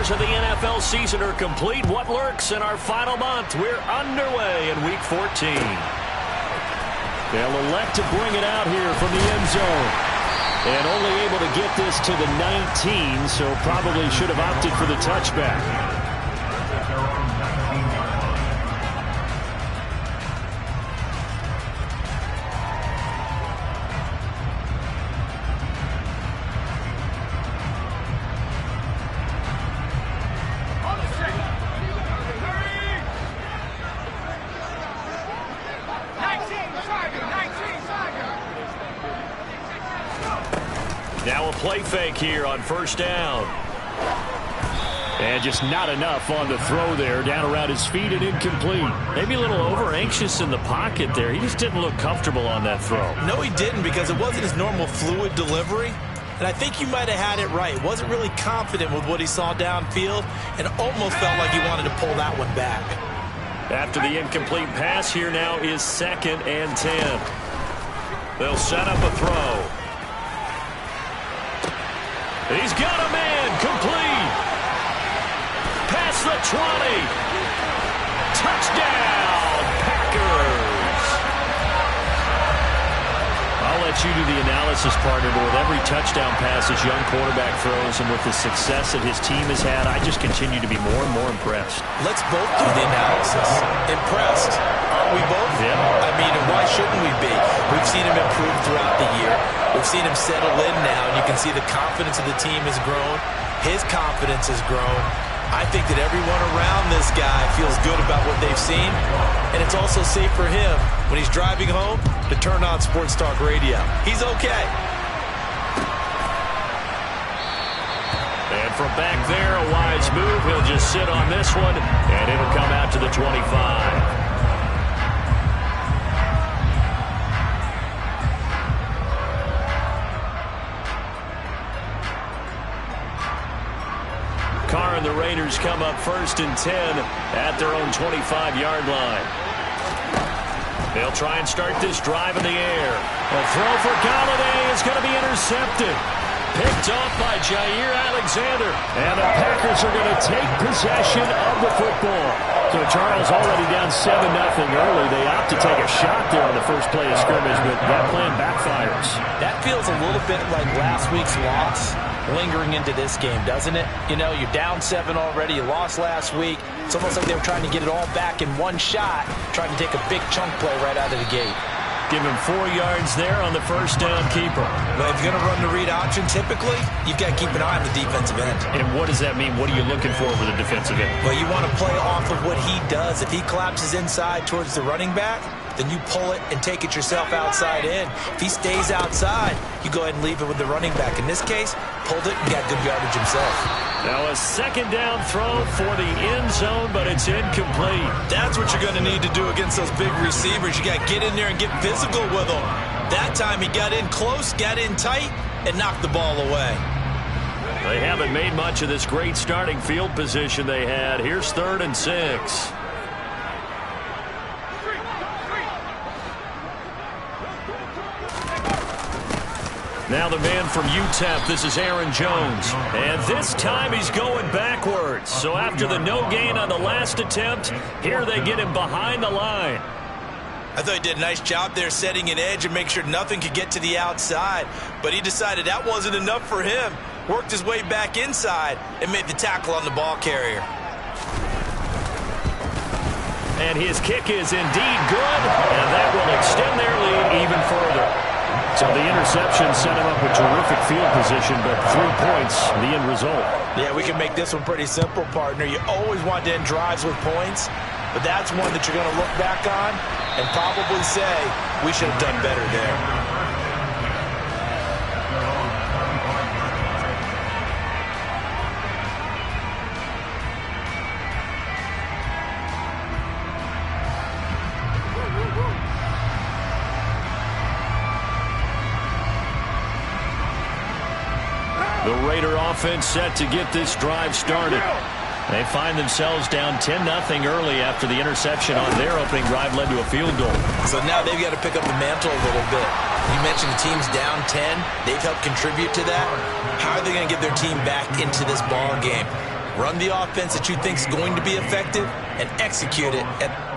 quarters of the NFL season are complete. What lurks in our final month? We're underway in Week 14. They'll elect to bring it out here from the end zone. And only able to get this to the 19, so probably should have opted for the touchback. Now a play fake here on first down. And just not enough on the throw there. Down around his feet and incomplete. Maybe a little over-anxious in the pocket there. He just didn't look comfortable on that throw. No, he didn't, because it wasn't his normal fluid delivery. And I think you might have had it right. Wasn't really confident with what he saw downfield and almost felt like he wanted to pull that one back. After the incomplete pass, here now is 2nd and 10. They'll set up a throw. He's got a man, complete. Past the 20. Touchdown, Packers. I'll let you do the analysis, partner, but with every touchdown pass this young quarterback throws and with the success that his team has had, I just continue to be more and more impressed. Let's both do the analysis. Impressed. Aren't we both? Yeah. I mean, and why shouldn't we be? We've seen him improve throughout the year. We've seen him settle in now, and you can see the confidence of the team has grown. His confidence has grown. I think that everyone around this guy feels good about what they've seen, and it's also safe for him when he's driving home to turn on Sports Talk Radio. He's okay. And from back there, a wise move. He'll just sit on this one, and it'll come out to the 25. Carr and the Raiders come up 1st and 10 at their own 25-yard line. They'll try and start this drive in the air. A throw for Golladay is going to be intercepted. Picked off by Jair Alexander. And the Packers are going to take possession of the football. So Charles already down 7-0 early. They opt to take a shot there on the first play of scrimmage, but that plan backfires. That feels a little bit like last week's loss lingering into this game, doesn't it? You know, you're down 7 already. You lost last week. It's almost like they were trying to get it all back in one shot, trying to take a big chunk play right out of the gate. Give him 4 yards there on the first down keeper. But if you're going to run the read option, typically, you've got to keep an eye on the defensive end. And what does that mean? What are you looking for with a defensive end? Well, you want to play off of what he does. If he collapses inside towards the running back, then you pull it and take it yourself outside in. If he stays outside, you go ahead and leave it with the running back. In this case, pulled it and got good yardage himself. Now a 2nd down throw for the end zone, but it's incomplete. That's what you're going to need to do against those big receivers. You got to get in there and get physical with them. That time he got in close, got in tight, and knocked the ball away. They haven't made much of this great starting field position they had. Here's 3rd and 6. Now the man from UTEP, this is Aaron Jones. And this time he's going backwards. So after the no gain on the last attempt, here they get him behind the line. I thought he did a nice job there setting an edge and make sure nothing could get to the outside. But he decided that wasn't enough for him. Worked his way back inside and made the tackle on the ball carrier. And his kick is indeed good. And that will extend their lead even further. So the interception set him up with terrific field position, but 3 points, the end result. Yeah, we can make this one pretty simple, partner. You always want to end drives with points, but that's one that you're going to look back on and probably say, we should have done better there. The Raider offense set to get this drive started. They find themselves down 10-0 early after the interception on their opening drive led to a field goal. So now they've got to pick up the mantle a little bit. You mentioned the team's down 10. They've helped contribute to that. How are they going to get their team back into this ball game? Run the offense that you think is going to be effective and execute it at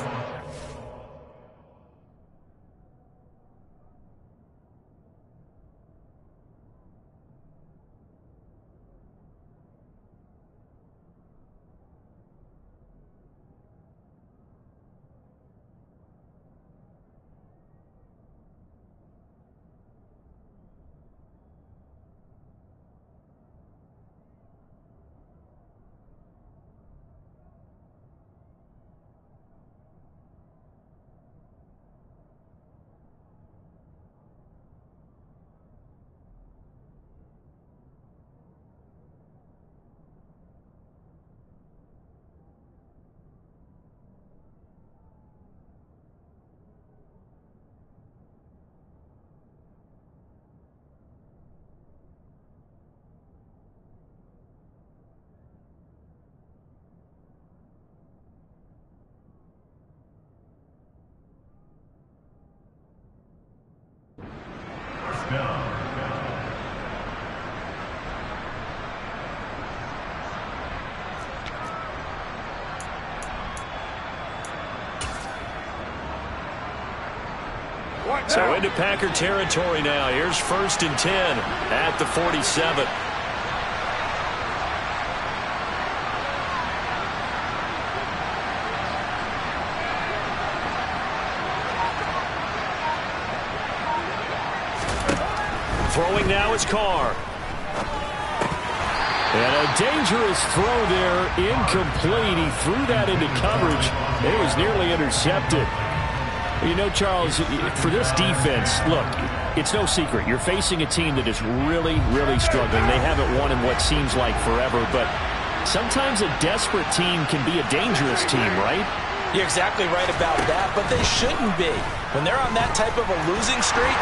So into Packer territory now. Here's 1st and 10 at the 47. Throwing now is Carr. And a dangerous throw there, incomplete. He threw that into coverage. It was nearly intercepted. You know, Charles, for this defense, look, it's no secret. You're facing a team that is really, really struggling. They haven't won in what seems like forever, but sometimes a desperate team can be a dangerous team, right? You're exactly right about that, but they shouldn't be. When they're on that type of a losing streak.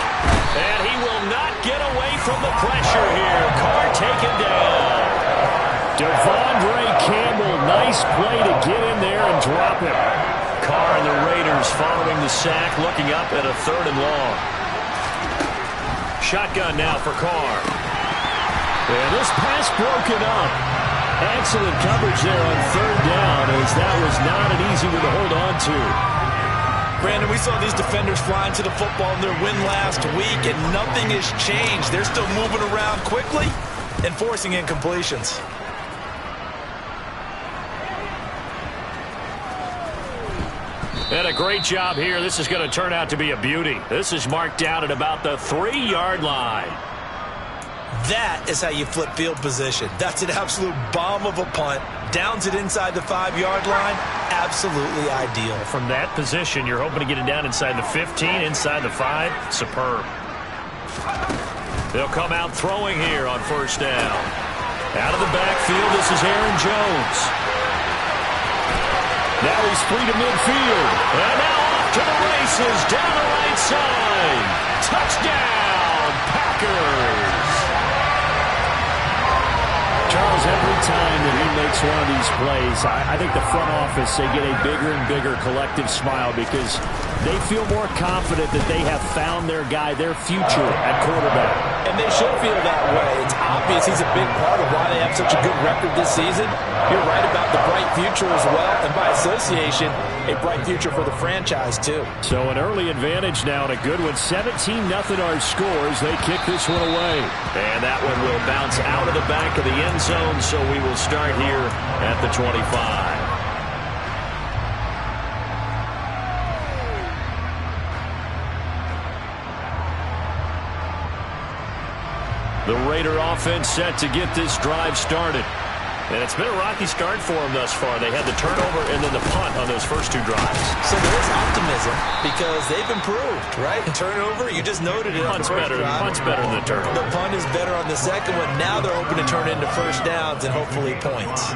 And he will not get away from the pressure here. Carr taken down. Devondre Campbell, nice play to get in there and drop him. Carr and the Raiders following the sack, looking up at a 3rd and long. Shotgun now for Carr. And this pass broken up. Excellent coverage there on 3rd down, as that was not an easy one to hold on to. Brandon, we saw these defenders flying to the football in their win last week, and nothing has changed. They're still moving around quickly and forcing incompletions. And a great job here. This is going to turn out to be a beauty. This is marked down at about the 3-yard line. That is how you flip field position. That's an absolute bomb of a punt. Downs it inside the 5-yard line. Absolutely ideal. From that position, you're hoping to get it down inside the 15, inside the 5. Superb. They'll come out throwing here on 1st down. Out of the backfield, this is Aaron Jones. Now he's free to midfield. And now off to the races down the right side. Touchdown, Packers. Charles, every time that he makes one of these plays, I think the front office, they get a bigger and bigger collective smile because they feel more confident that they have found their guy, their future at quarterback. And they should feel that way. It's obvious he's a big part of why they have such a good record this season. You're right about the bright future as well, and by association, a bright future for the franchise too. So an early advantage now and a good one. 17-0 our scores. They kick this one away. And that one will bounce out of the back of the end zone, so we will start here at the 25. The Raider offense set to get this drive started. And it's been a rocky start for them thus far. They had the turnover and then the punt on those first 2 drives. So there is optimism because they've improved, right? Turnover, you just noted it. Punt's better than the turnover. The punt is better on the second one. Now they're hoping to turn into 1st downs and hopefully points.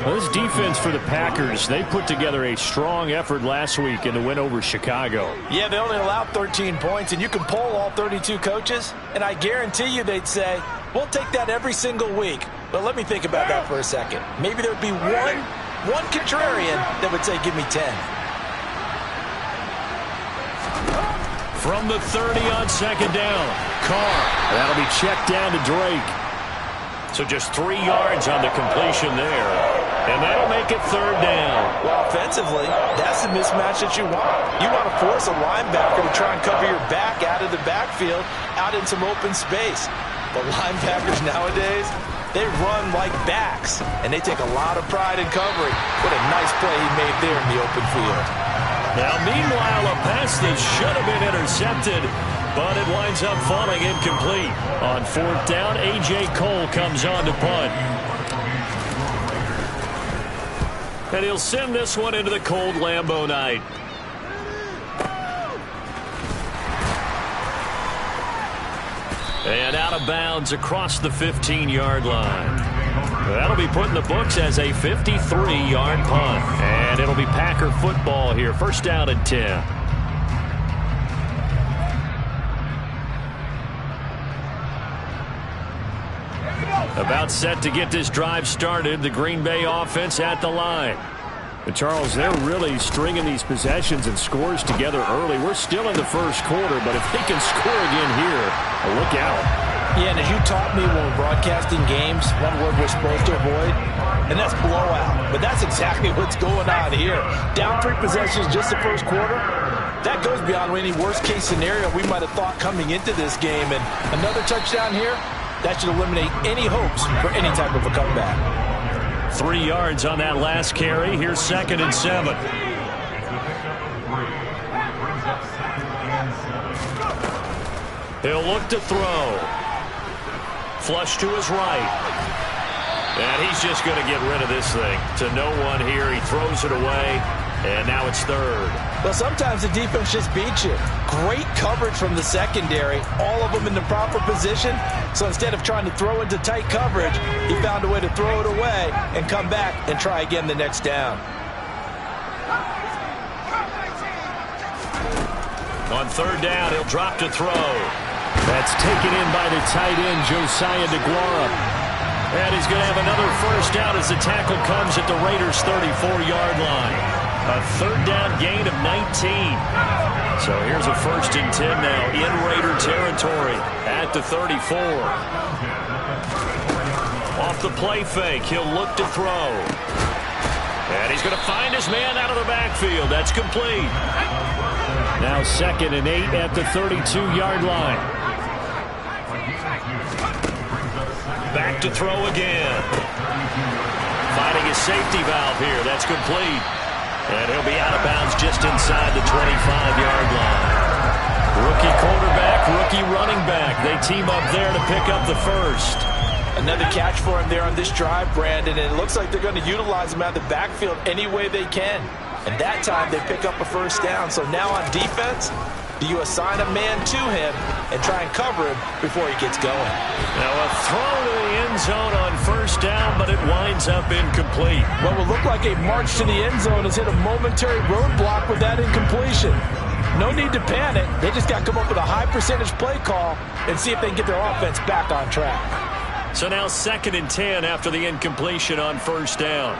Well, this defense for the Packers, they put together a strong effort last week in the win over Chicago. Yeah, they only allowed 13 points, and you can poll all 32 coaches, and I guarantee you they'd say, we'll take that every single week. But let me think about that for a second. Maybe there'd be one contrarian that would say, give me 10. From the 30 on 2nd down, Carr. That'll be checked down to Drake. So just 3 yards on the completion there. And that'll make it 3rd down. Well, offensively, that's the mismatch that you want. You want to force a linebacker to try and cover your back out of the backfield, out in some open space. The linebackers nowadays, they run like backs, and they take a lot of pride in covering. What a nice play he made there in the open field. Now, meanwhile, a pass that should have been intercepted, but it winds up falling incomplete. On 4th down, A.J. Cole comes on to punt. And he'll send this one into the cold Lambeau night. And out of bounds across the 15-yard line. That'll be put in the books as a 53-yard punt. And it'll be Packer football here. 1st down and 10. About set to get this drive started. The Green Bay offense at the line. But Charles, they're really stringing these possessions and scores together early. We're still in the 1st quarter, but if they can score again here, look out. Yeah, and as you taught me when we're broadcasting games, one word we're supposed to avoid, and that's blowout. But that's exactly what's going on here. Down 3 possessions just the 1st quarter. That goes beyond any worst-case scenario we might have thought coming into this game. And another touchdown here, that should eliminate any hopes for any type of a comeback. 3 yards on that last carry. Here's 2nd and 7. He'll look to throw. Flush to his right. And he's just going to get rid of this thing. To no one here. He throws it away. And now it's 3rd. Well, sometimes the defense just beats you. Great coverage from the secondary. All of them in the proper position. So instead of trying to throw into tight coverage, he found a way to throw it away and come back and try again the next down. On 3rd down, he'll drop to throw. That's taken in by the tight end, Josiah DeGuara. And he's going to have another 1st down as the tackle comes at the Raiders' 34-yard line. A 3rd down gain of 19. So here's a 1st and 10 now in Raider territory at the 34. Off the play fake, he'll look to throw. And he's going to find his man out of the backfield. That's complete. Now 2nd and 8 at the 32-yard line. Back to throw again. Finding his safety valve here. That's complete. And he'll be out of bounds just inside the 25-yard line. Rookie quarterback, rookie running back. They team up there to pick up the 1st. Another catch for him there on this drive, Brandon, and it looks like they're going to utilize him out of the backfield any way they can. And that time they pick up a 1st down. So now on defense, do you assign a man to him and try and cover him before he gets going? Now a throw to the end zone on 1st down, but it winds up incomplete. What will look like a march to the end zone has hit a momentary roadblock with that incompletion. No need to panic. They just got to come up with a high percentage play call and see if they can get their offense back on track. So now 2nd and 10 after the incompletion on 1st down.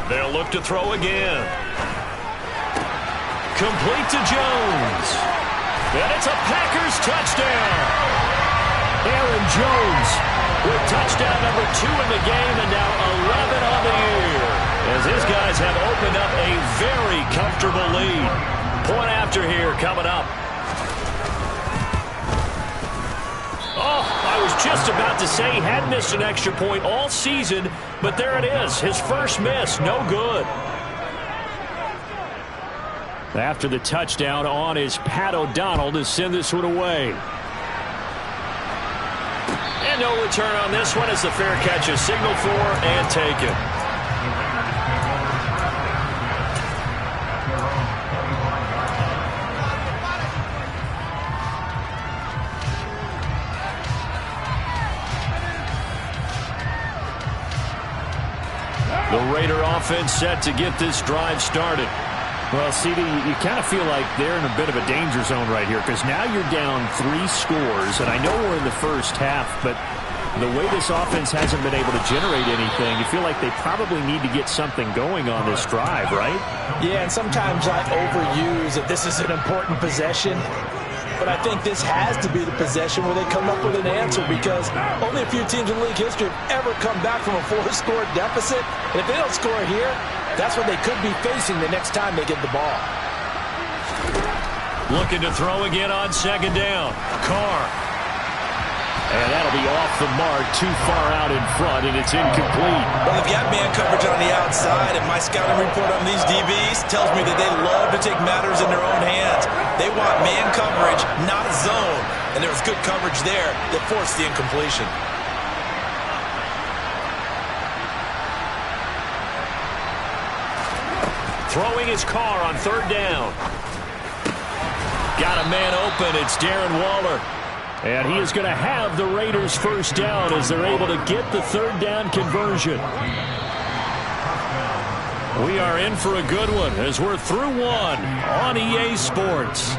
They'll look to throw again. Complete to Jones. And it's a Packers touchdown. Aaron Jones with touchdown number 2 in the game and now 11 on the year. As his guys have opened up a very comfortable lead. Point after here coming up. Oh, I was just about to say he hadn't missed an extra point all season, but there it is. His first miss, no good. After the touchdown on is Pat O'Donnell to send this one away. And no return on this one as the fair catch is signaled for and taken. The Raider offense set to get this drive started. Well, CD, you kind of feel like they're in a bit of a danger zone right here because now you're down 3 scores, and I know we're in the first half, but the way this offense hasn't been able to generate anything, you feel like they probably need to get something going on this drive, right? Yeah, and sometimes I overuse that this is an important possession. but I think this has to be the possession where they come up with an answer, because only a few teams in league history have ever come back from a 4-score deficit. And if they don't score here, that's what they could be facing the next time they get the ball. Looking to throw again on second down. Carr. And that'll be off the mark, too far out in front, and it's incomplete. Well, they've got man coverage on the outside, and my scouting report on these DBs tells me that they love to take matters in their own hands. They want man coverage, not zone. And there was good coverage there that forced the incompletion. Throwing his Carr on third down. Got a man open. It's Darren Waller. And he is going to have the Raiders first down as they're able to get the third down conversion. We are in for a good one as we're through one on EA Sports.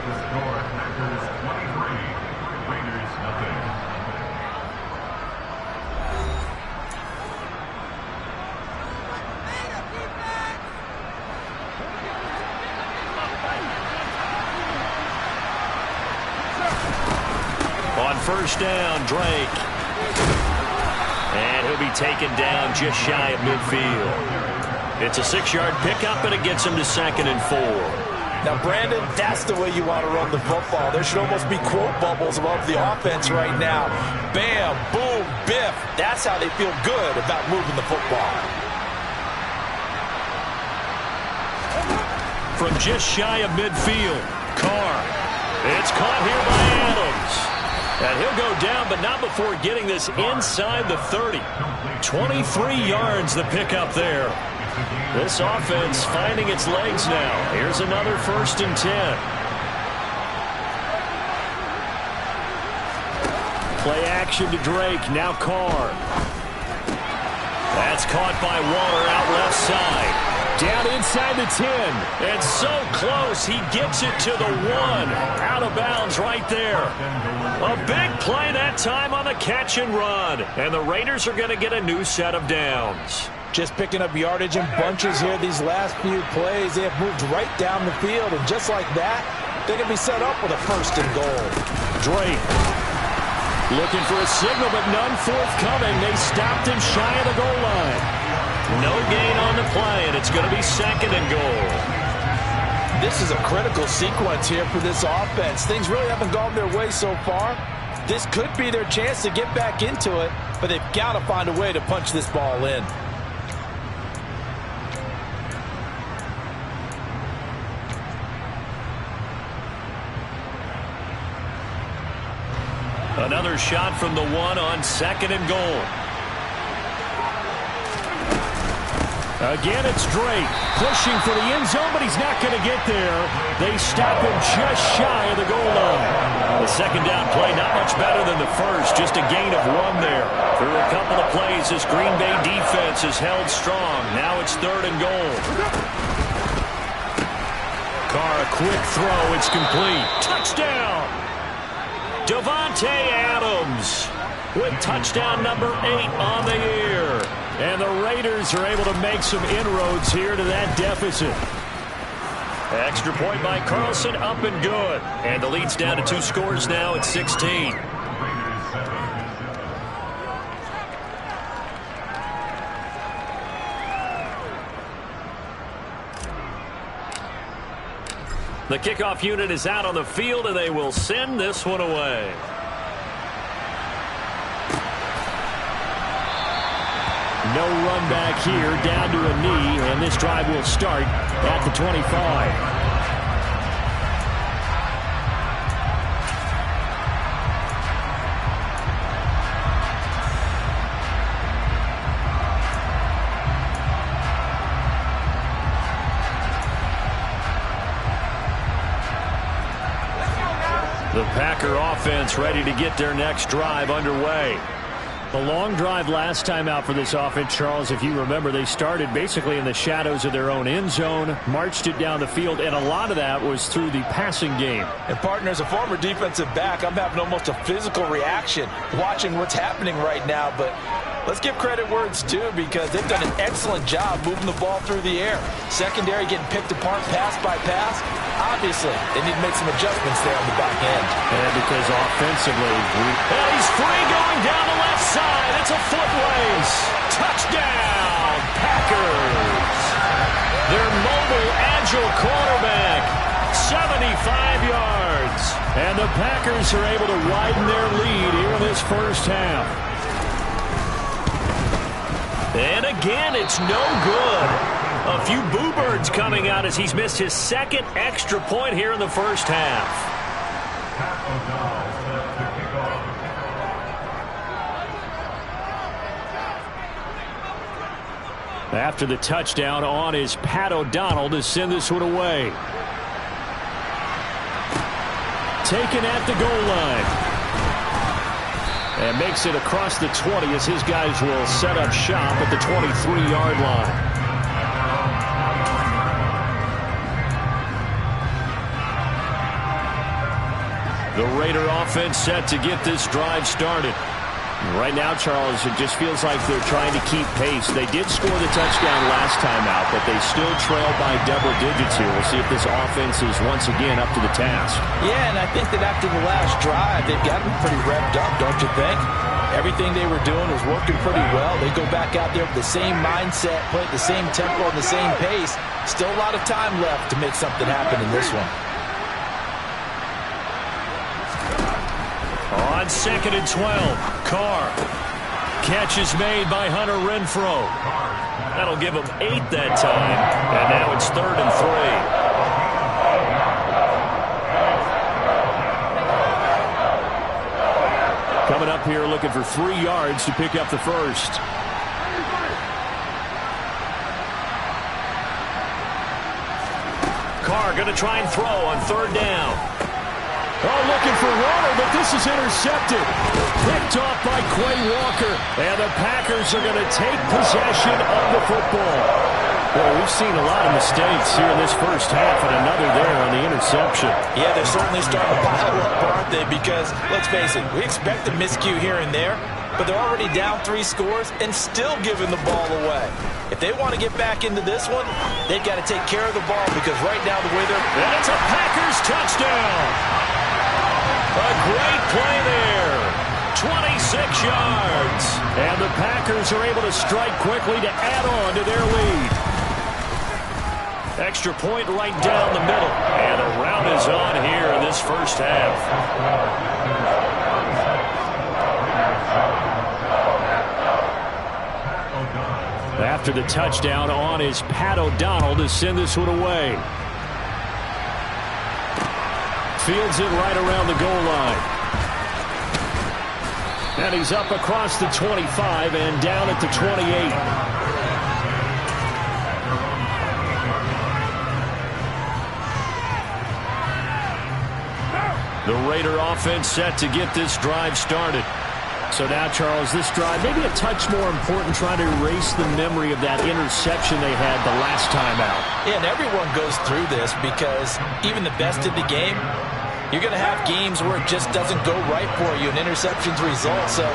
On first down, Drake. And he'll be taken down just shy of midfield. It's a 6-yard pickup, and it gets him to 2nd and 4. Now, Brandon, that's the way you want to run the football. There should almost be quote bubbles above the offense right now. Bam, boom, biff. That's how they feel good about moving the football. From just shy of midfield, Carr. It's caught here by Adams. And he'll go down, but not before getting this inside the 30. 23 yards the pickup there. This offense finding its legs now. Here's another 1st and 10. Play action to Drake. Now Carr. That's caught by Waller out left side. Down inside the 10. And so close, he gets it to the 1. Out of bounds right there. A big play that time on the catch and run. And the Raiders are going to get a new set of downs. Just picking up yardage in bunches here these last few plays. They have moved right down the field. And just like that, they're going to be set up with a 1st and goal. Drake looking for a signal, but none forthcoming. They stopped him shy of the goal line. No gain on the play, and it's going to be 2nd and goal. This is a critical sequence here for this offense. Things really haven't gone their way so far. This could be their chance to get back into it, but they've got to find a way to punch this ball in. Another shot from the 1 on 2nd and goal. Again, it's Drake pushing for the end zone, but he's not going to get there. They stop him just shy of the goal line. The 2nd down play, not much better than the first, just a gain of 1 there. Through a couple of plays, this Green Bay defense is held strong. Now it's 3rd and goal. Carr, a quick throw, it's complete. Touchdown! Davante Adams with touchdown number 8 on the year. And the Raiders are able to make some inroads here to that deficit. Extra point by Carlson, up and good. And the lead's down to 2 scores now at 16. The kickoff unit is out on the field, and they will send this one away. No run back here, down to a knee, and this drive will start at the 25. The Packer offense ready to get their next drive underway. The long drive last time out for this offense, Charles, if you remember, they started basically in the shadows of their own end zone, marched it down the field, and a lot of that was through the passing game. And, partner, as a former defensive back, I'm having almost a physical reaction watching what's happening right now. But let's give credit where it's due because they've done an excellent job moving the ball through the air. Secondary getting picked apart pass by pass. Obviously, they need to make some adjustments there on the back end. And because offensively, and he's free going down the left side. It's a foot race. Touchdown, Packers. Their mobile, agile quarterback, 75 yards. And the Packers are able to widen their lead here in this first half. And again, it's no good. A few boo birds coming out as he's missed his second extra point here in the first half. After the touchdown on is Pat O'Donnell to send this one away. Taken at the goal line. And makes it across the 20 as his guys will set up shop at the 23-yard line. The Raider offense set to get this drive started. Right now, Charles, it just feels like they're trying to keep pace. They did score the touchdown last time out, but they still trail by double digits here. We'll see if this offense is once again up to the task. Yeah, and I think that after the last drive, they've got to be pretty revved up, don't you think? Everything they were doing was working pretty well. They go back out there with the same mindset, play at the same tempo and the same pace. Still a lot of time left to make something happen in this one. On 2nd and 12, Carr. Catch is made by Hunter Renfrow. That'll give him 8 that time. And now it's 3rd and 3. Coming up here looking for 3 yards to pick up the first. Carr going to try and throw on 3rd down. Oh, looking for water, but this is intercepted. Picked off by Quay Walker. And the Packers are going to take possession of the football. Well, we've seen a lot of mistakes here in this first half, and another there on the interception. Yeah, they're certainly starting to pile up, aren't they? Because, let's face it, we expect a miscue here and there, but they're already down 3 scores and still giving the ball away. If they want to get back into this one, they've got to take care of the ball because right now the way they're... And it's a Packers touchdown. A great play there. 26 yards. And the Packers are able to strike quickly to add on to their lead. Extra point right down the middle. And a rout is on here in this first half. After the touchdown, on is Pat O'Donnell to send this one away. Fields it right around the goal line. And he's up across the 25 and down at the 28. The Raider offense set to get this drive started. So now, Charles, this drive maybe a touch more important, trying to erase the memory of that interception they had the last time out. Yeah, and everyone goes through this because even the best in the game, you're going to have games where it just doesn't go right for you, and interceptions result. So,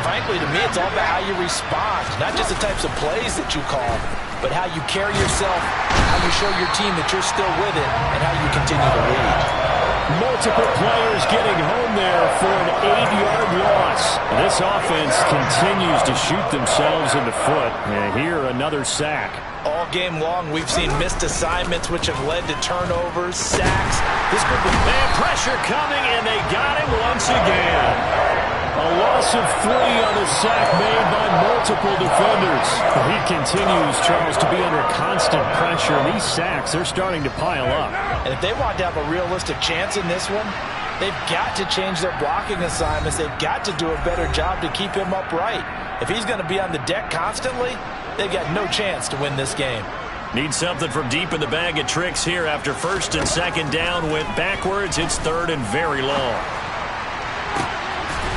frankly, to me, it's all about how you respond, not just the types of plays that you call, but how you carry yourself, how you show your team that you're still with it, and how you continue to lead. Multiple players getting home there for an 8-yard loss. This offense continues to shoot themselves in the foot. And here, another sack. All game long, we've seen missed assignments, which have led to turnovers, sacks. This could be... And pressure coming, and they got him once again. A loss of 3 on the sack made by multiple defenders. He continues, Charles, to be under constant pressure, and these sacks, they're starting to pile up. And if they want to have a realistic chance in this one, they've got to change their blocking assignments. They've got to do a better job to keep him upright. If he's going to be on the deck constantly, they've got no chance to win this game. Need something from deep in the bag of tricks here after 1st and 2nd down. Went backwards. It's 3rd and very long.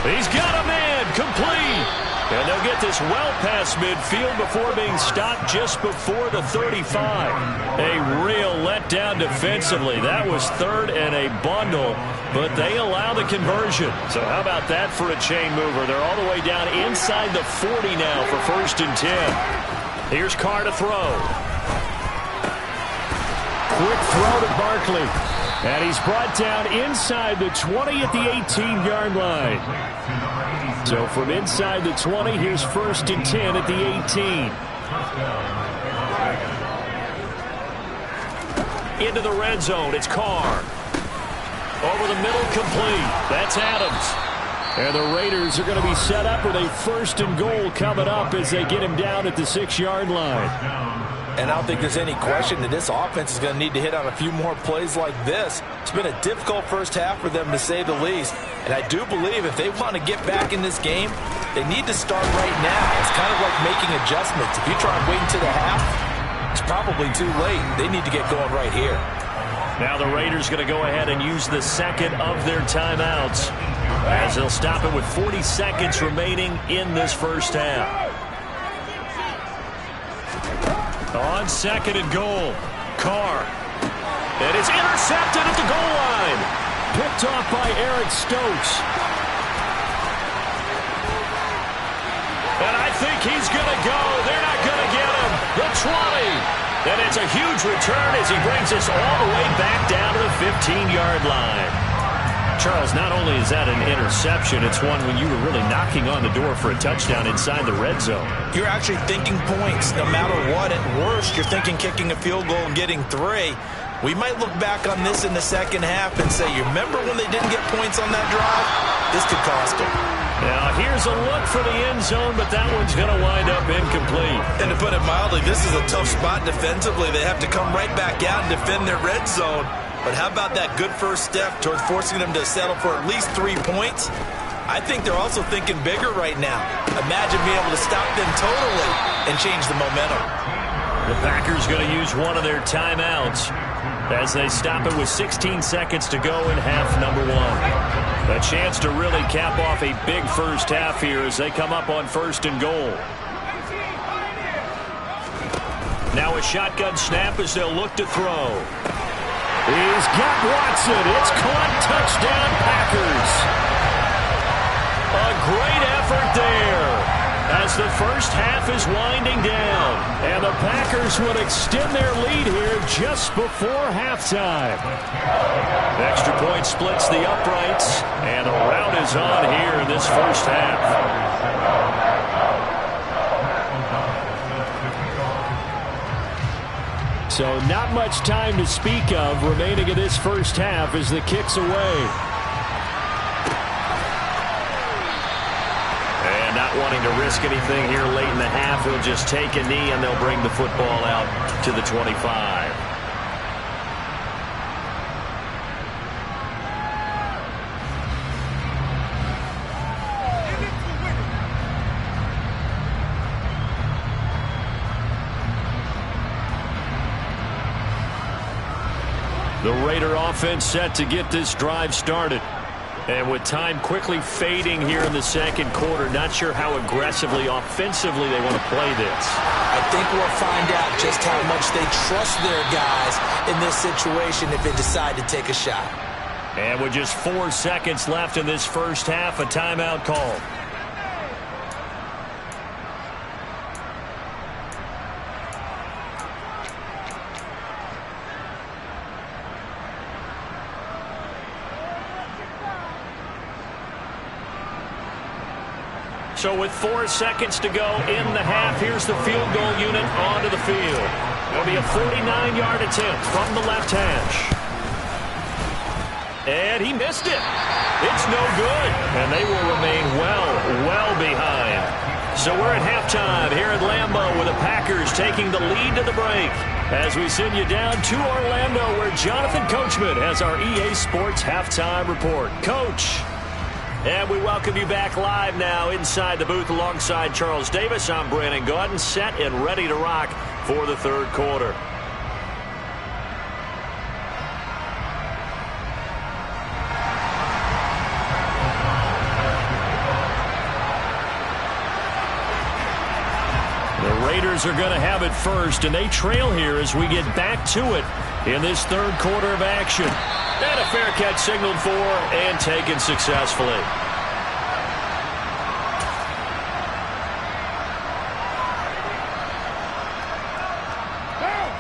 He's got a man complete. And they'll get this well past midfield before being stopped just before the 35. A real letdown defensively. That was 3rd and a bundle. but they allow the conversion. So how about that for a chain mover? They're all the way down inside the 40 now for 1st and 10. Here's Carr to throw. Quick throw to Barkley. And he's brought down inside the 20 at the 18-yard line. So from inside the 20, here's 1st and 10 at the 18. Into the red zone, it's Carr. Over the middle, complete. That's Adams. And the Raiders are going to be set up with a 1st and goal coming up as they get him down at the 6-yard line. And I don't think there's any question that this offense is going to need to hit on a few more plays like this. It's been a difficult first half for them, to say the least. And I do believe if they want to get back in this game, they need to start right now. It's kind of like making adjustments. If you try and wait until the half, it's probably too late. They need to get going right here. Now the Raiders going to go ahead and use the second of their timeouts as they'll stop it with 40 seconds remaining in this first half. On 2nd and goal, Carr. And it's intercepted at the goal line. Picked off by Eric Stokes. And I think he's going to go. They're not going to get him. The 20. And it's a huge return as he brings us all the way back down to the 15-yard line. Charles, not only is that an interception, it's one when you were really knocking on the door for a touchdown inside the red zone. You're actually thinking points no matter what. At worst, you're thinking kicking a field goal and getting 3. We might look back on this in the second half and say, you remember when they didn't get points on that drive? This could cost them. Now, here's a look for the end zone, but that one's going to wind up incomplete. And to put it mildly, this is a tough spot defensively. They have to come right back out and defend their red zone. But how about that good first step towards forcing them to settle for at least 3 points? I think they're also thinking bigger right now. Imagine being able to stop them totally and change the momentum. The Packers going to use one of their timeouts as they stop it with 16 seconds to go in half number 1. A chance to really cap off a big first half here as they come up on 1st and goal. Now a shotgun snap as they'll look to throw. He's got Watson. It's caught. Touchdown, Packers. A great effort there as the first half is winding down. And the Packers would extend their lead here just before halftime. Extra point splits the uprights, and the rout is on here in this first half. So not much time to speak of remaining in this first half as the kick's away. And not wanting to risk anything here late in the half, he'll just take a knee and they'll bring the football out to the 25. The Raider offense set to get this drive started. And with time quickly fading here in the second quarter, not sure how aggressively, offensively they want to play this. I think we'll find out just how much they trust their guys in this situation if they decide to take a shot. And with just 4 seconds left in this first half, a timeout call. So with 4 seconds to go in the half, here's the field goal unit onto the field. It'll be a 49-yard attempt from the left hash. And he missed it. It's no good. And they will remain well behind. So we're at halftime here at Lambeau with the Packers taking the lead to the break. As we send you down to Orlando where Jonathan Coachman has our EA Sports halftime report. Coach. And we welcome you back live now inside the booth alongside Charles Davis. I'm Brandon Gaudin, set and ready to rock for the third quarter. The Raiders are going to have it first, and they trail here as we get back to it in this third quarter of action. And a fair catch signaled for and taken successfully.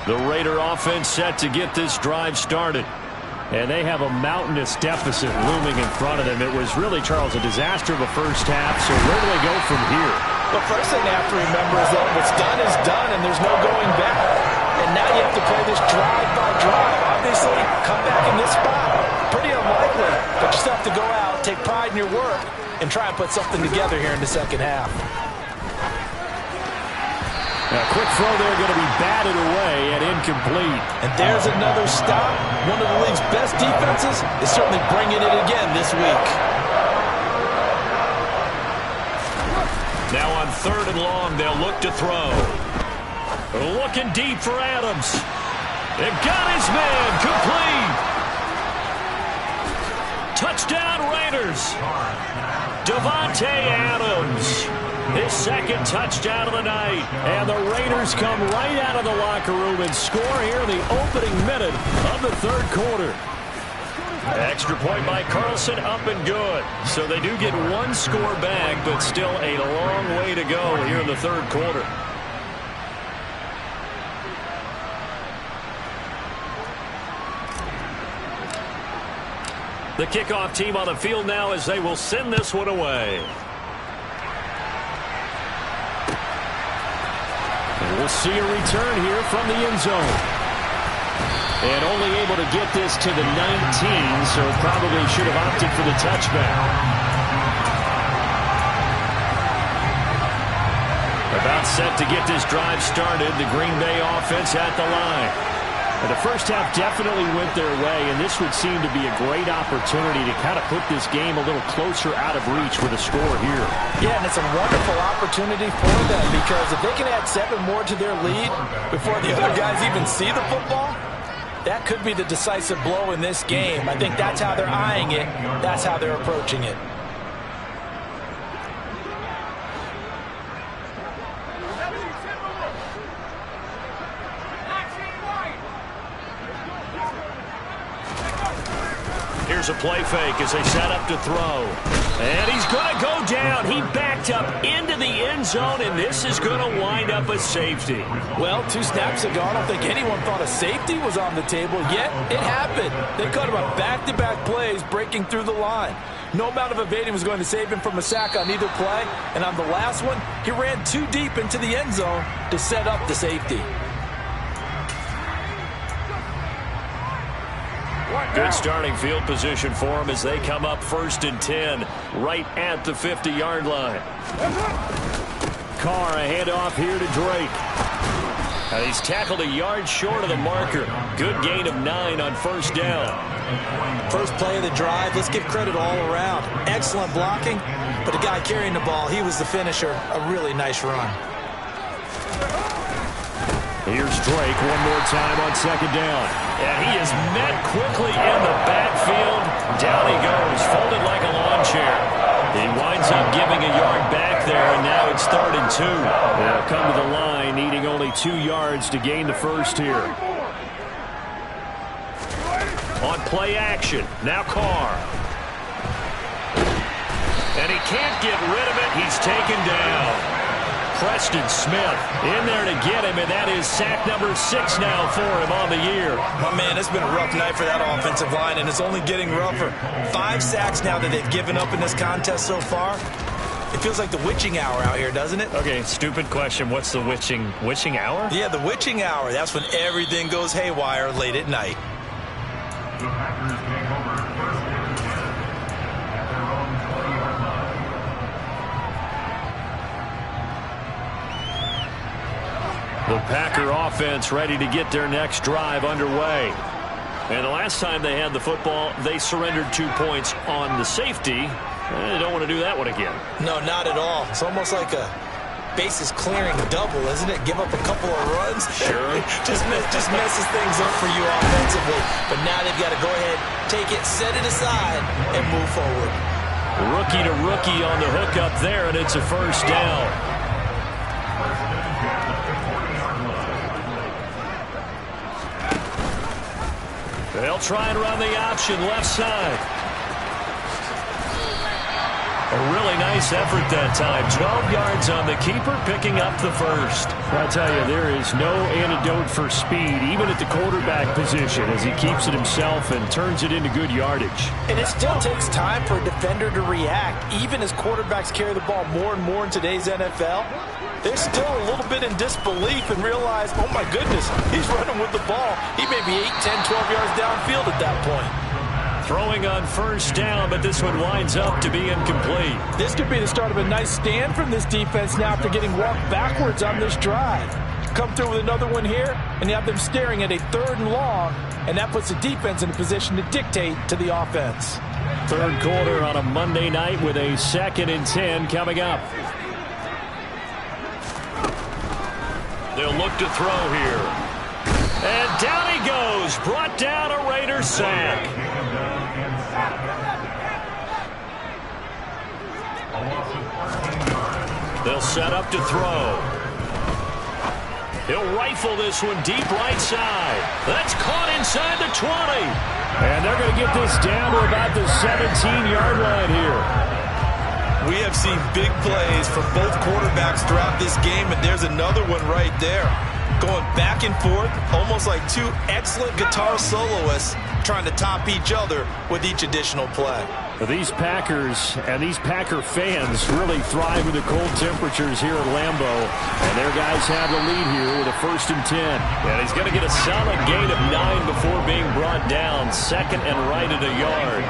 The Raider offense set to get this drive started. And they have a mountainous deficit looming in front of them. It was really, Charles, a disaster of a first half. So where do they go from here? The first thing they have to remember is that what's done is done, and there's no going back. And now you have to play this drive by drive. Obviously, come back in this spot. Pretty unlikely, but you still have to go out, take pride in your work, and try and put something together here in the second half. A quick throw there going to be batted away and incomplete. And there's another stop. One of the league's best defenses is certainly bringing it again this week. Now on 3rd and long, they'll look to throw. Looking deep for Adams. They've got his man. Complete. Touchdown Raiders. Davante Adams. His second touchdown of the night. And the Raiders come right out of the locker room and score here in the opening minute of the third quarter. Extra point by Carlson, up and good. So they do get one score back, but still a long way to go here in the third quarter. The kickoff team on the field now as they will send this one away. And we'll see a return here from the end zone. And only able to get this to the 19, so probably should have opted for the touchback. About set to get this drive started, the Green Bay offense at the line. And the first half definitely went their way, and this would seem to be a great opportunity to kind of put this game a little closer out of reach with a score here. Yeah, and it's a wonderful opportunity for them because if they can add 7 more to their lead before the other guys even see the football, that could be the decisive blow in this game. I think that's how they're eyeing it. That's how they're approaching it. Here's a play fake as they set up to throw. And he's going to go down. He backed up into the end zone, and this is going to wind up a safety. Well, 2 snaps ago, I don't think anyone thought a safety was on the table, yet it happened. They caught him on back-to-back plays breaking through the line. No amount of evading was going to save him from a sack on either play, and on the last one, he ran too deep into the end zone to set up the safety. Good starting field position for them as they come up 1st and 10 right at the 50-yard line. Carr, a handoff here to Drake. And he's tackled a yard short of the marker. Good gain of 9 on 1st down. First play of the drive, let's give credit all around. Excellent blocking, but the guy carrying the ball, he was the finisher. A really nice run. Here's Drake one more time on 2nd down. And he is met quickly in the backfield. Down he goes, folded like a lawn chair. He winds up giving a yard back there, and now it's 3rd and 2. They'll come to the line, needing only 2 yards to gain the first here. On play action, now Carr. And he can't get rid of it. He's taken down. Preston Smith in there to get him, and that is sack number 6 now for him on the year. My man, it's been a rough night for that offensive line, and it's only getting rougher. 5 sacks now that they've given up in this contest so far. It feels like the witching hour out here, doesn't it? Okay, stupid question. What's the witching hour? Yeah, the witching hour. That's when everything goes haywire late at night. The Packer offense ready to get their next drive underway. And the last time they had the football, they surrendered 2 points on the safety. They don't want to do that one again. No, not at all. It's almost like a bases clearing double, isn't it? Give up a couple of runs. Sure. just messes things up for you offensively. But now they've got to go ahead, take it, set it aside, and move forward. Rookie to rookie on the hook up there, and it's a 1st down. They'll try and run the option left side. A really nice effort that time. 12 yards on the keeper, picking up the first. I tell you, there is no antidote for speed, even at the quarterback position, as he keeps it himself and turns it into good yardage. And it still takes time for a defender to react, even as quarterbacks carry the ball more and more in today's NFL. They're still a little bit in disbelief and realize, oh my goodness, he's running with the ball. He may be 8, 10, 12 yards downfield at that point. Throwing on first down, but this one winds up to be incomplete. This could be the start of a nice stand from this defense now after getting walked backwards on this drive. Come through with another one here, and you have them staring at a 3rd and long, and that puts the defense in a position to dictate to the offense. Third quarter on a Monday night with a 2nd and 10 coming up. They'll look to throw here. And down he goes. Brought down a Raider sack. They'll set up to throw. He'll rifle this one deep right side. That's caught inside the 20. And they're going to get this down to about the 17-yard line here. We have seen big plays from both quarterbacks throughout this game, and there's another one right there. Going back and forth, almost like two excellent guitar soloists trying to top each other with each additional play. These Packers and these Packer fans really thrive in the cold temperatures here at Lambeau. And their guys have the lead here with a 1st and 10. And he's going to get a solid gain of 9 before being brought down. 2nd and right at a yard.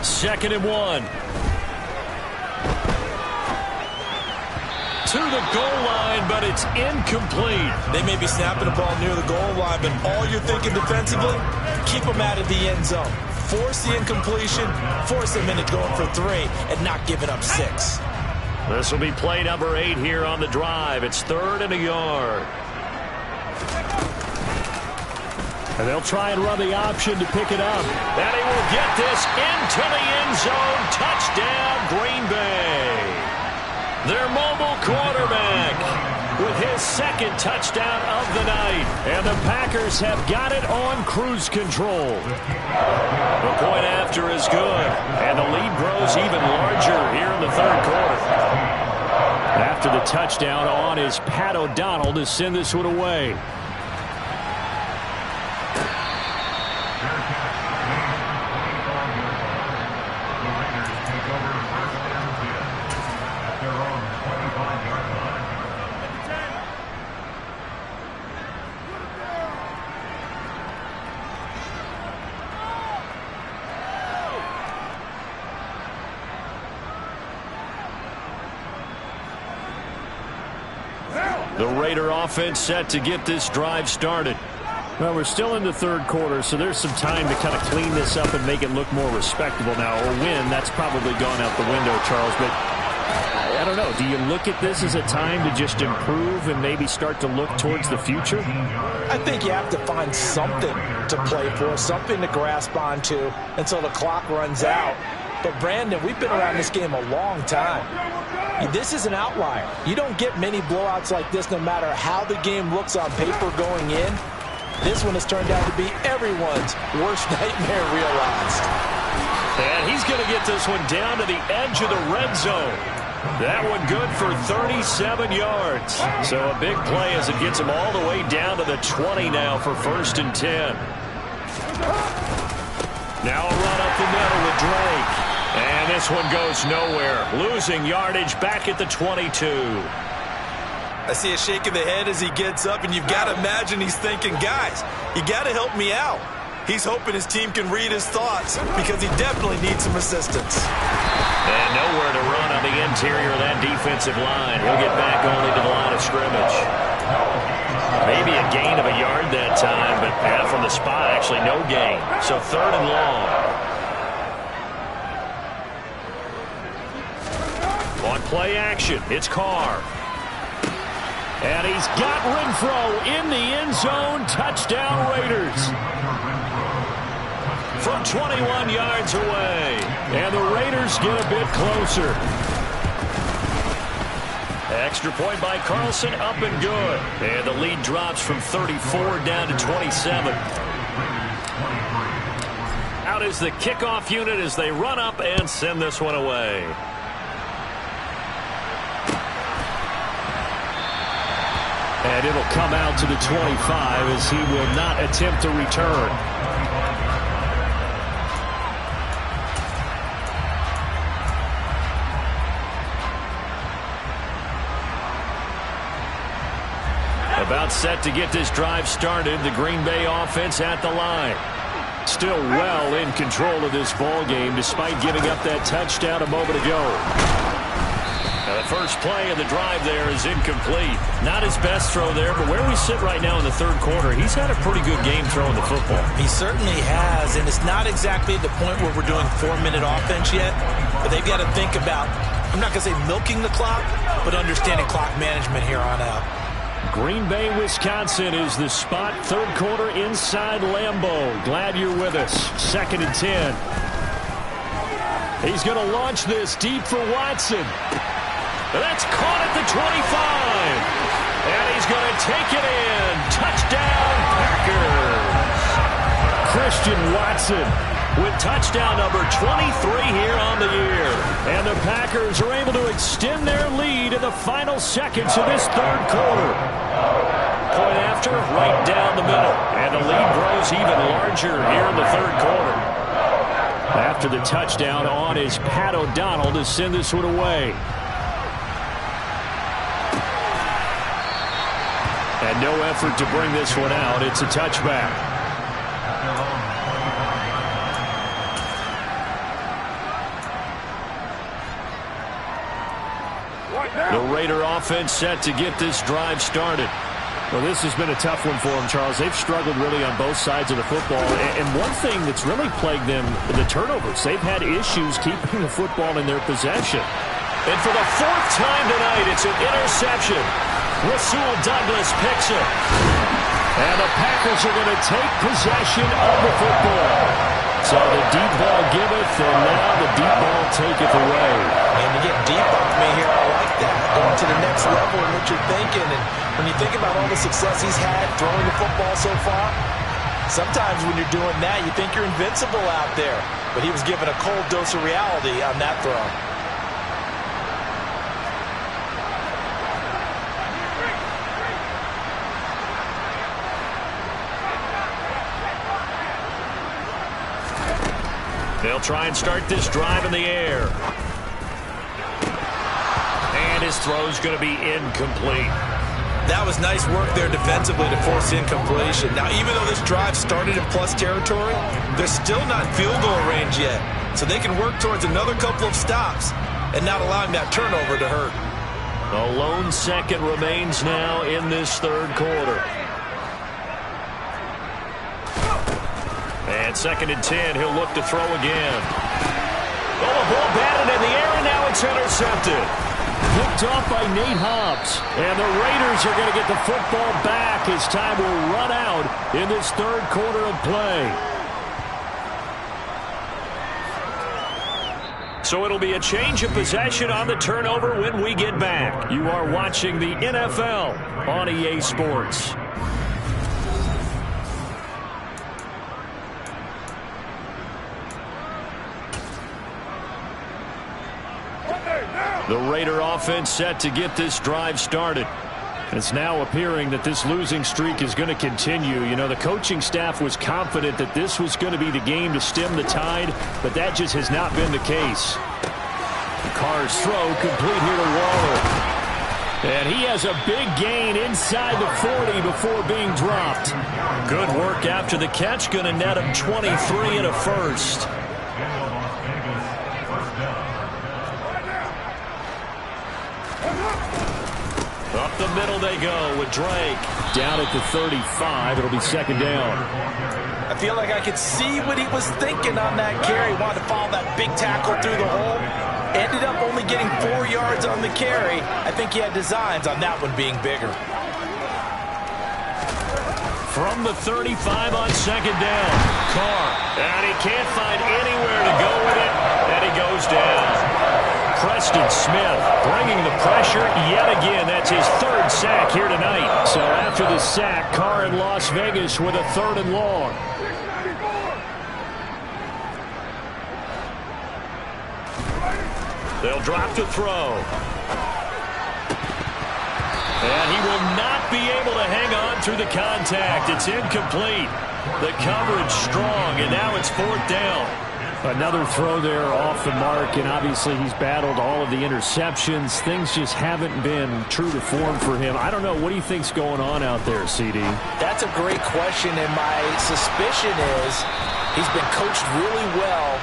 Second and 1. To the goal line, but it's incomplete. They may be snapping the ball near the goal line, but all you're thinking defensively, keep them out of the end zone. Force the incompletion, force them into going for 3, and not giving up 6. This will be play number 8 here on the drive. It's 3rd and a yard. And they'll try and run the option to pick it up. And he will get this into the end zone. Touchdown, Green Bay. Their mobile quarterback with his 2nd touchdown of the night. And the Packers have got it on cruise control. The point after is good. And the lead grows even larger here in the 3rd quarter. After the touchdown on is Pat O'Donnell to send this one away. The Raider offense set to get this drive started. Well, we're still in the 3rd quarter, so there's some time to kind of clean this up and make it look more respectable now. Or win, that's probably gone out the window, Charles. But I don't know. Do you look at this as a time to just improve and maybe start to look towards the future? I think you have to find something to play for, something to grasp onto until the clock runs out. But, Brandon, we've been around this game a long time. This is an outlier. You don't get many blowouts like this no matter how the game looks on paper going in. This one has turned out to be everyone's worst nightmare realized. And he's going to get this one down to the edge of the red zone. That one good for 37 yards. So a big play as it gets him all the way down to the 20 now for 1st and 10. Now a run up the middle with Drake. And this one goes nowhere. Losing yardage back at the 22. I see a shake of the head as he gets up, and you've got to imagine he's thinking, guys, you got to help me out. He's hoping his team can read his thoughts because he definitely needs some assistance. And nowhere to run on the interior of that defensive line. He'll get back only to the line of scrimmage. Maybe a gain of a yard that time, but from the spot, actually no gain. So 3rd and long. On play action, it's Carr. And he's got Renfrow in the end zone. Touchdown, Raiders. from 21 yards away. And the Raiders get a bit closer. Extra point by Carlson, up and good. And the lead drops from 34 down to 27. Out is the kickoff unit as they run up and send this one away. And it'll come out to the 25 as he will not attempt to return. About set to get this drive started. The Green Bay offense at the line. Still well in control of this ball game despite giving up that touchdown a moment ago. Now the first play of the drive there is incomplete. Not his best throw there, but where we sit right now in the third quarter, he's had a pretty good game throwing the football. He certainly has, and it's not exactly at the point where we're doing 4-minute offense yet, but they've got to think about, I'm not going to say milking the clock, but understanding clock management here on out. Green Bay, Wisconsin is the spot. Third quarter inside Lambeau. Glad you're with us. 2nd and 10. He's going to launch this deep for Watson. That's caught at the 25. And he's going to take it in. Touchdown, Packers. Christian Watson with touchdown number 23 here on the year. And the Packers are able to extend their lead in the final seconds of this third quarter. Point after, right down the middle. And the lead grows even larger here in the third quarter. After the touchdown, on is Pat O'Donnell to send this one away. And no effort to bring this one out. It's a touchback. The Raider offense set to get this drive started. Well, this has been a tough one for them, Charles. They've struggled really on both sides of the football. And one thing that's really plagued them, the turnovers. They've had issues keeping the football in their possession. And for the 4th time tonight, it's an interception. Rasul Douglas picks it. And the Packers are going to take possession of the football. So the deep ball giveth, and now the deep ball taketh away. And to get deep on me here, I like that. Going to the next level in what you're thinking. And when you think about all the success he's had throwing the football so far, sometimes when you're doing that, you think you're invincible out there. But he was given a cold dose of reality on that throw. They'll try and start this drive in the air. And his throw's going to be incomplete. That was nice work there defensively to force incompletion. Now, even though this drive started in plus territory, they're still not field goal range yet. So they can work towards another couple of stops and not allowing that turnover to hurt. A lone second remains now in this third quarter. And 2nd and 10, he'll look to throw again. Oh, the ball batted in the air, and now it's intercepted. Picked off by Nate Hobbs. And the Raiders are going to get the football back as time will run out in this third quarter of play. So it'll be a change of possession on the turnover when we get back. You are watching the NFL on EA Sports. The Raider offense set to get this drive started. It's now appearing that this losing streak is going to continue. You know, the coaching staff was confident that this was going to be the game to stem the tide, but that just has not been the case. Carr's throw complete here to Waller. And he has a big gain inside the 40 before being dropped. Good work after the catch. Going to net him 23 and a first. Up the middle they go with Drake. Down at the 35. It'll be 2nd down. I feel like I could see what he was thinking on that carry. Wanted to follow that big tackle through the hole. Ended up only getting 4 yards on the carry. I think he had designs on that one being bigger. from the 35 on second down. Carr, and he can't find anywhere to go with it, and he goes down. Preston Smith bringing the pressure yet again. That's his third sack here tonight. So after the sack, Carr in Las Vegas with a 3rd and long. They'll drop to throw. And he will not be able to hang on through the contact. It's incomplete. The coverage strong, and now it's 4th down. Another throw there off the mark, and obviously he's battled all of the interceptions. Things just haven't been true to form for him. I don't know. What do you think's going on out there, CD? That's a great question, and my suspicion is he's been coached really well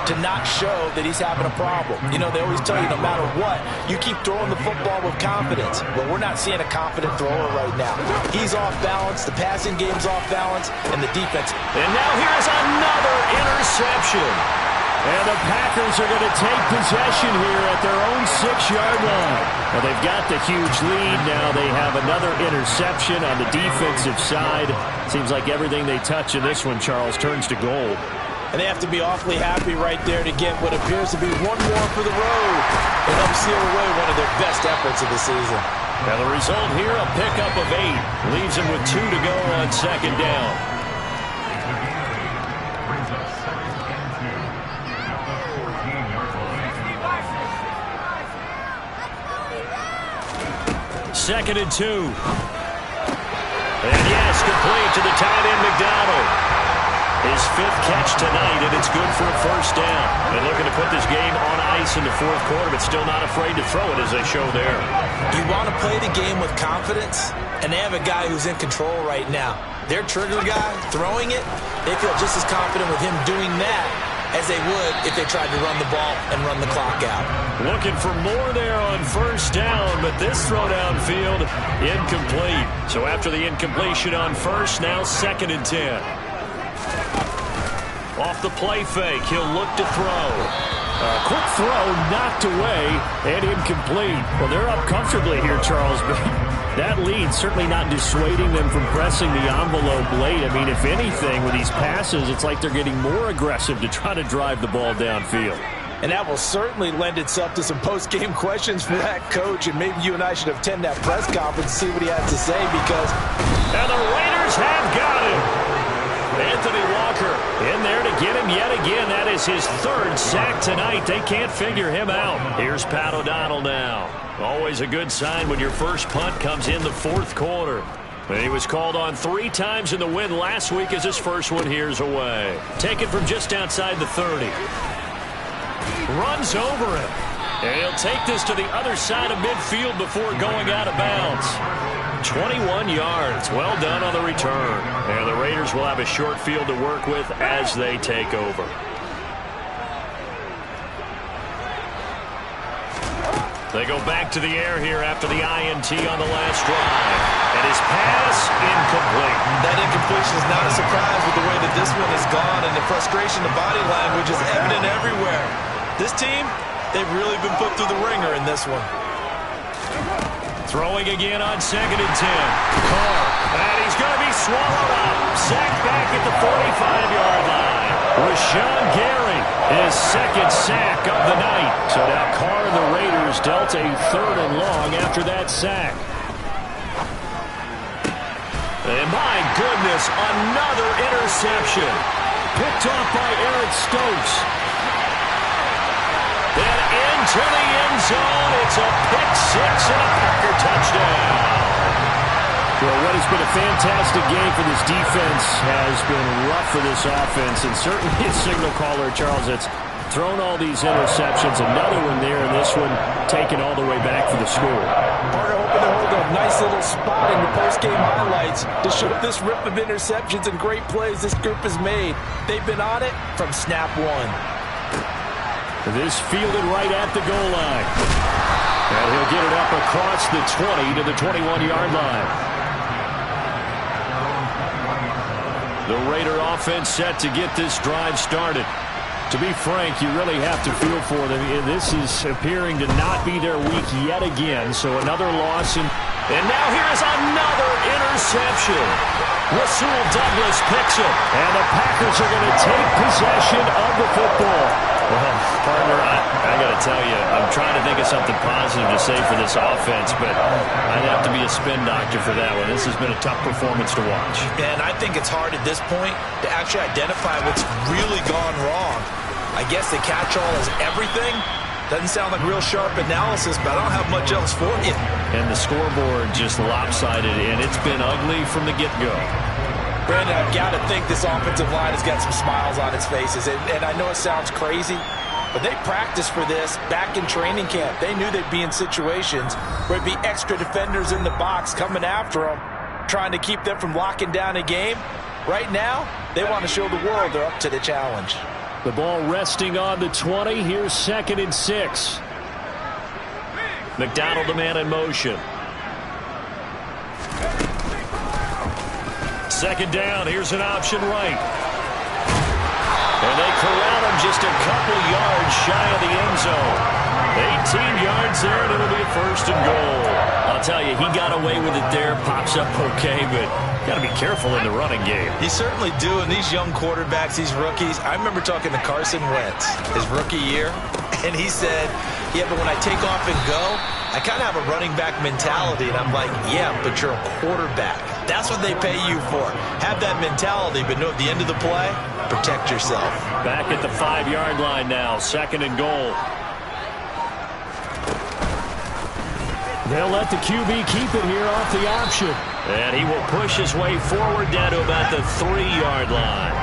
to not show that he's having a problem. You know, they always tell you no matter what, you keep throwing the football with confidence. But we're not seeing a confident thrower right now. He's off balance, the passing game's off balance, and the defense. And now here's another interception. And the Packers are going to take possession here at their own 6-yard line. Well, they've got the huge lead. Now they have another interception on the defensive side. Seems like everything they touch in this one, Charles, turns to gold. And they have to be awfully happy right there to get what appears to be one more for the road and help seal away one of their best efforts of the season. Now the result here, a pickup of 8. Leaves him with 2 to go on second down. Second and 2. And yes, complete to the tight end, McDonald. His 5th catch tonight, and it's good for a 1st down. They're looking to put this game on ice in the 4th quarter, but still not afraid to throw it as they show there. You want to play the game with confidence, and they have a guy who's in control right now. Their trigger guy, throwing it, they feel just as confident with him doing that as they would if they tried to run the ball and run the clock out. Looking for more there on 1st down, but this throw downfield, incomplete. So after the incompletion on 1st, now 2nd and 10. Off the play fake, he'll look to throw. A quick throw knocked away and incomplete. Well, they're up comfortably here, Charles, but that lead certainly not dissuading them from pressing the envelope late. I mean, if anything, with these passes, it's like they're getting more aggressive to try to drive the ball downfield. And that will certainly lend itself to some post-game questions for that coach, and maybe you and I should attend that press conference and see what he has to say, because... And the Raiders have got him. Anthony Walker in there to get him yet again. That is his 3rd sack tonight. They can't figure him out. Here's Pat O'Donnell now. Always a good sign when your first punt comes in the 4th quarter. And he was called on 3 times in the win last week as his first one here's away. Taken from just outside the 30. Runs over him. And he'll take this to the other side of midfield before going out of bounds. 21 yards. Well done on the return. And the Raiders will have a short field to work with as they take over. They go back to the air here after the INT on the last drive. And his pass, incomplete. That incompletion is not a surprise with the way that this one has gone, and the frustration, the body language is evident everywhere. This team, they've really been put through the ringer in this one. Throwing again on 2nd and 10. Carr, and he's going to be swallowed up. Sacked back at the 45-yard line. Rashawn Gary, his 2nd sack of the night. So now Carr and the Raiders dealt a 3rd and long after that sack. And my goodness, another interception. Picked off by Eric Stokes. And into the end zone. It's a pick 6 and a Packer touchdown. Well, what has been a fantastic game for this defense has been rough for this offense. And certainly a signal caller, Charles, that's thrown all these interceptions. Another one there, and this one taken all the way back for the score. Parker hoping to hold a nice little spot in the post-game highlights to show this rip of interceptions and great plays this group has made. They've been on it from snap 1. This fielded right at the goal line. And he'll get it up across the 20 to the 21-yard line. The Raider offense set to get this drive started. To be frank, you really have to feel for them. This is appearing to not be their week yet again. So another loss. And now here is another interception. Rasul Douglas picks it. And the Packers are going to take possession of the football. Well, partner, I got to tell you, I'm trying to think of something positive to say for this offense, but I'd have to be a spin doctor for that one. This has been a tough performance to watch. And I think it's hard at this point to actually identify what's really gone wrong. I guess the catch-all is everything. Doesn't sound like real sharp analysis, but I don't have much else for you. And the scoreboard just lopsided, and it's been ugly from the get-go. Brandon, I've got to think this offensive line has got some smiles on its faces. And I know it sounds crazy, but they practiced for this back in training camp. They knew they'd be in situations where it'd be extra defenders in the box coming after them, trying to keep them from locking down a game. Right now, they want to show the world they're up to the challenge. The ball resting on the 20. Here's 2nd and 6. McDonald, the man in motion. 2nd down. Here's an option right. And they corral him just a couple yards shy of the end zone. 18 yards there, and it'll be a 1st and goal. I'll tell you, he got away with it there. Pops up okay, but got to be careful in the running game. You certainly do. And these young quarterbacks, these rookies, I remember talking to Carson Wentz his rookie year, and he said, yeah, but when I take off and go, I kind of have a running back mentality. And I'm like, yeah, but you're a quarterback. That's what they pay you for. Have that mentality, but know at the end of the play, protect yourself. Back at the 5-yard line now, 2nd and goal. They'll let the QB keep it here off the option. And he will push his way forward down to about the 3-yard line.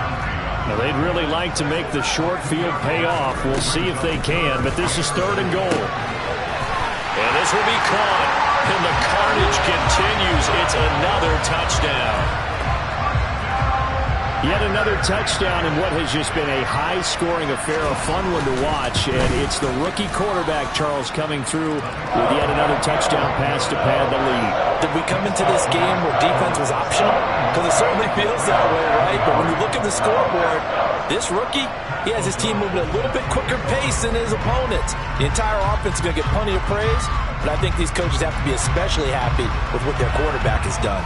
Now, they'd really like to make the short field pay off. We'll see if they can, but this is 3rd and goal. And this will be caught. And the carnage continues. It's another touchdown. Yet another touchdown in what has just been a high-scoring affair, a fun one to watch. And it's the rookie quarterback, Charles, coming through with yet another touchdown pass to pad the lead. Did we come into this game where defense was optional? Because it certainly feels that way, right? But when you look at the scoreboard, this rookie, he has his team moving at a little bit quicker pace than his opponents. The entire offense is going to get plenty of praise, but I think these coaches have to be especially happy with what their quarterback has done.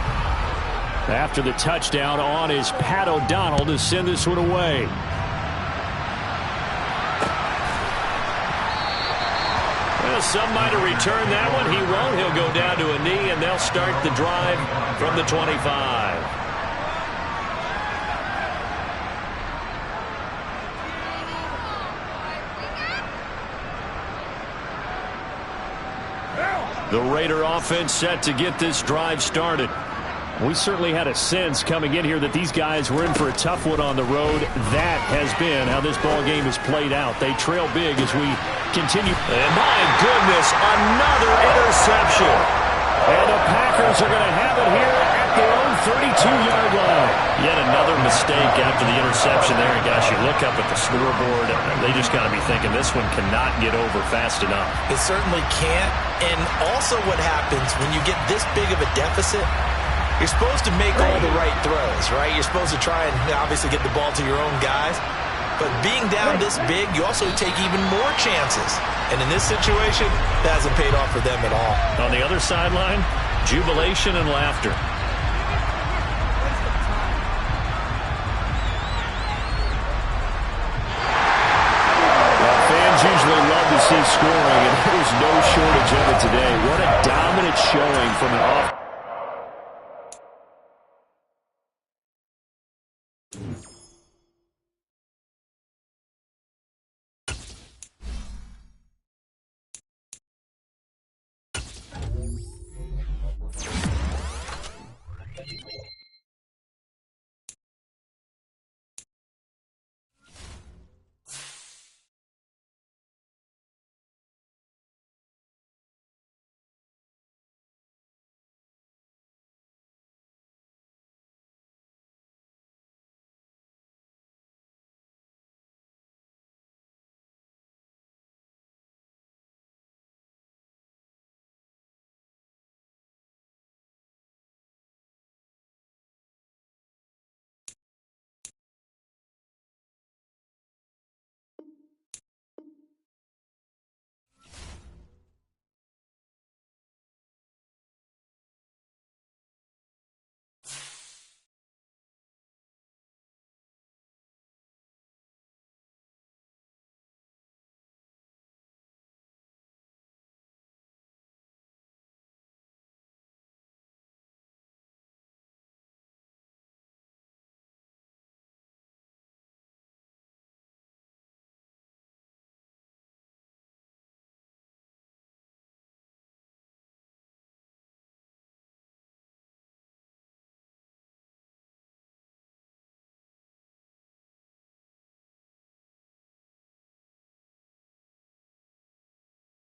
After the touchdown, on is Pat O'Donnell to send this one away. Well, some might have returned that one. He won't. He'll go down to a knee, and they'll start the drive from the 25. The Raider offense set to get this drive started. We certainly had a sense coming in here that these guys were in for a tough one on the road. That has been how this ball game has played out. They trail big as we continue. And my goodness, another interception. And the Packers are going to have it here at their own 32-yard line. Yet another mistake after the interception there. And gosh, you look up at the scoreboard, they just got to be thinking this one cannot get over fast enough. It certainly can't. And also what happens when you get this big of a deficit, you're supposed to make all the right throws, right? You're supposed to try and obviously get the ball to your own guys. But being down this big, you also take even more chances. And in this situation, that hasn't paid off for them at all. On the other sideline, jubilation and laughter. Well, fans usually love to see scoring, and there's no shortage of it today. What a dominant showing from an offense.